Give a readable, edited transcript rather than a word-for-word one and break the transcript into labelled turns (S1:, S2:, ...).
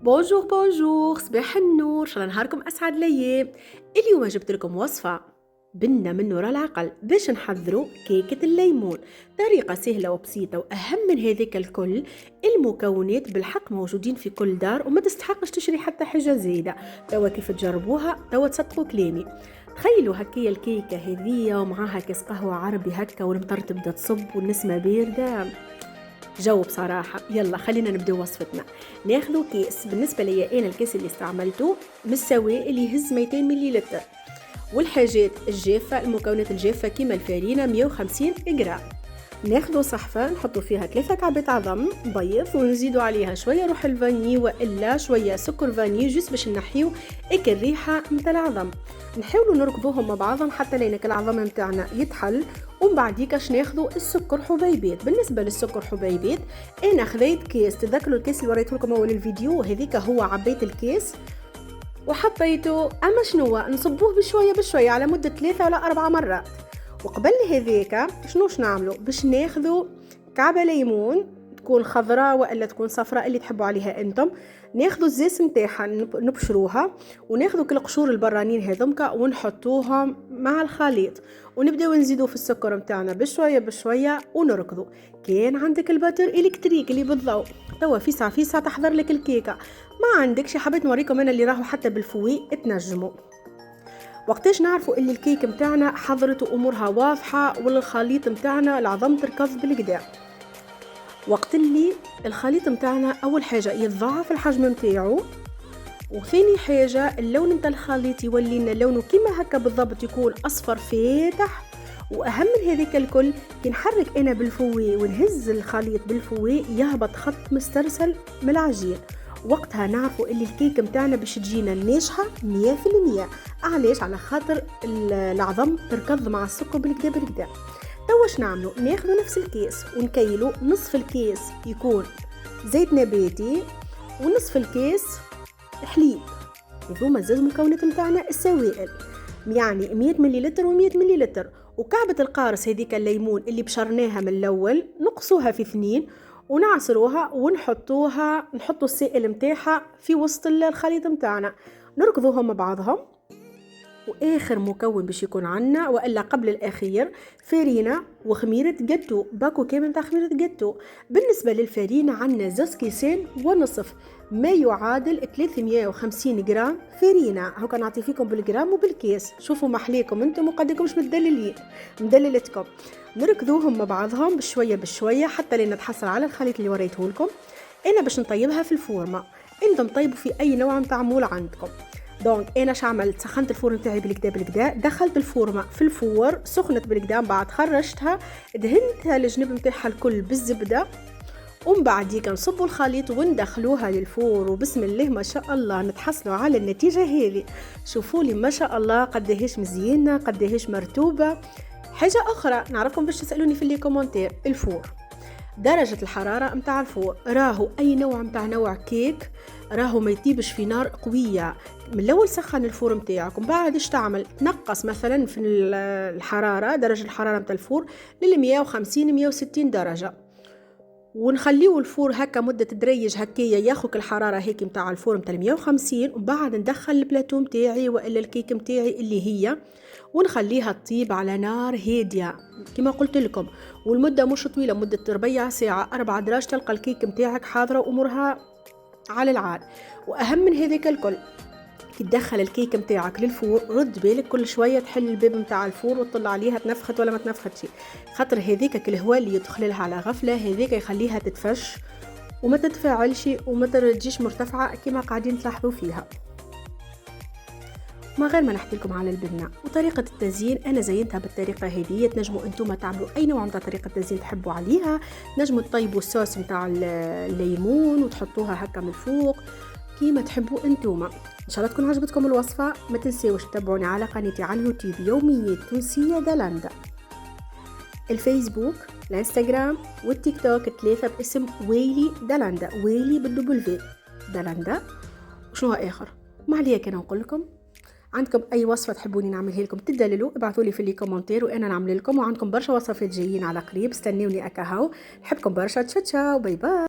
S1: بونجور بونجور، صباح النور، ان شاء الله نهاركم اسعد الايام. اليوم جبت لكم وصفه بنا من نور العقل باش نحضروا كيكه الليمون. طريقه سهله وبسيطه، واهم من هذيك الكل المكونات بالحق موجودين في كل دار وما تستحقش تشري حتى حاجه زايده. توا كيف تجربوها توا تصدقوا كلامي. تخيلوا هكايا الكيكه هذية ومعاها كاس قهوه عربي هكا والمطر تبدا تصب والنسمه بارده، جو بصراحة. يلا خلينا نبدأ وصفتنا. ناخذ كيس، بالنسبة لي أنا الكيس اللي استعملته من السوائل يهز 200 مليلتر، والحاجات الجافة المكونات الجافة كيما الفارينة 150 جرام. ناخذ صحفة نحطوا فيها 3 كعبات عظم بيض، ونزيدوا عليها شوية روح الفاني والا شوية سكر فاني جوست باش نحيو اك الريحة متاع العظم. نحاولوا نركضوهم مع بعضهم حتى لينك العظم متاعنا يتحل. ومن بعديكاش ناخذوا السكر حبيبات. بالنسبة للسكر حبيبات انا خذيت كيس، تذكروا الكيس اللي وريته لكم اول الفيديو، هذيك هو عبيت الكيس وحطيته. اما شنو نصبوه بشوية بشوية على مدة 3 ولا 4 مرات. وقبل هذيك شنو نعملوا باش ناخذوا كعبه ليمون، تكون خضراء والا تكون صفراء اللي تحبوا عليها انتم. ناخذوا الزيس نتاعها نبشروها، وناخذوا كل قشور البرانين هذمك ونحطوهم مع الخليط، ونبداو نزيدوا في السكر نتاعنا بشويه بشويه ونركضوا. كان عندك الباتر الكتريك اللي بالضوء توا فيسا تحضر لك الكيكه. ما عندكش حبيت نوريكم انا اللي راهو حتى بالفوي تنجموا. وقتاش نعرفوا اللي الكيك متاعنا حضرت وامورها واضحه والخليط متاعنا العظم تركض بالكدا؟ وقت اللي الخليط متاعنا اول حاجه يتضاعف الحجم متاعو، وثاني حاجه اللون متاع الخليط يولي لنا لونه كيما هكا بالضبط، يكون اصفر فاتح. واهم من هذيك الكل كي نحرك انا بالفوي ونهز الخليط بالفوي يهبط خط مسترسل من العجين. وقتها نعرفوا اللي الكيك متاعنا باش تجينا ناجحه 100%. علاش؟ على خاطر العظم تركض مع السكر بالكدا بالكدا. توا واش نعملوا؟ ناخذوا نفس الكيس ونكيلوا نصف الكيس يكون زيت نباتي ونصف الكيس حليب. هذوما زوج مكونات متاعنا السوائل، يعني 100 مليلتر و100 مليلتر. وكعبة القارص هذيك الليمون اللي بشرناها من الأول نقصوها في 2 ونعصروها ونحطوا السائل متاعها في وسط الخليط متاعنا، نركضوهم مع بعضهم. واخر مكون باش يكون عنا والا قبل الاخير فرينه وخميره جاتو، باكو كامل تاع خميره جاتو. بالنسبه للفرينه عنا 2 كيسين ونصف، ما يعادل 350 جرام فرينه. هاكا نعطي فيكم بالجرام وبالكيس، شوفوا محليكم انتم وقدكمش مدللتكم. نركضوهم مع بعضهم بشويه بشويه حتى لين نتحصل على الخليط اللي وريته لكم. انا باش نطيبها في الفورمه، انتم طيبوا في اي نوع نتاع مول عندكم. دونك انا عملت؟ سخنت الفرن تاعي بالكدا، دخلت الفورمه في الفور سخنت بالكدا، بعد خرجتها دهنتها الجنب نتاعها الكل بالزبده، ومن بعديك نصبوا الخليط وندخلوها للفور. وبسم الله ما شاء الله نتحصلوا على النتيجه هذه. شوفوا لي ما شاء الله قداهيش مزيانه قداهيش مرتوبه. حاجه اخرى نعرفكم باش تسالوني في لي كومونتير، الفور درجة الحرارة متاع الفور راهو أي نوع متاع نوع كيك راهو ما يطيبش في نار قوية. من الأول سخن الفور متاعك، ومن بعد اش تعمل؟ تنقص مثلا في الحرارة، درجة الحرارة متاع الفور لل 150 160 درجة، ونخليه الفور هكا مدة تدريج هكايا ياخذ الحرارة هيك متاع الفور متاع 150. وبعد ندخل البلاتو متاعي والا الكيك متاعي اللي هي، ونخليها تطيب على نار هاديه كما قلت لكم. والمده مش طويله، مده ربع ساعه 4 دراج تلقى الكيك متاعك حاضره وامورها على العال. واهم من هذيك الكل كي تدخل الكيك متاعك للفور رد بالك كل شويه تحل الباب متاع الفور وتطلع عليها تنفخت ولا ما تنفختش، خاطر هذيك الهواء اللي يدخل لها على غفله هذيك يخليها تتفش وما تتفاعلش وما تجيش مرتفعه كما قاعدين تلاحظوا فيها. ما غير ما نحكي لكم على البنة وطريقة التزيين، أنا زينتها بالطريقة هذه. تنجموا أنتم تعملوا أي نوع من طريقة تزيين تحبوا عليها. نجموا تطيبوا الصوص متاع الليمون وتحطوها هكا من الفوق كيما تحبوا أنتم. إن شاء الله تكون عجبتكم الوصفة. ما تنسيوش تتابعوني على قناتي على اليوتيوب يوميات تونسية دالندا، الفيسبوك الانستغرام والتيك توك 3 باسم ويلي دالندا، ويلي بالدبل دالندا. وشنو آخر ما عليا كان نقول لكم، عندكم اي وصفه تحبوني نعملها لكم تدللوا ابعثوا لي في لي كومونتير وانا نعمل لكم. وعندكم برشا وصفات جايين على قريب، استنوني اكاهو. نحبكم برشا، تشاو باي باي.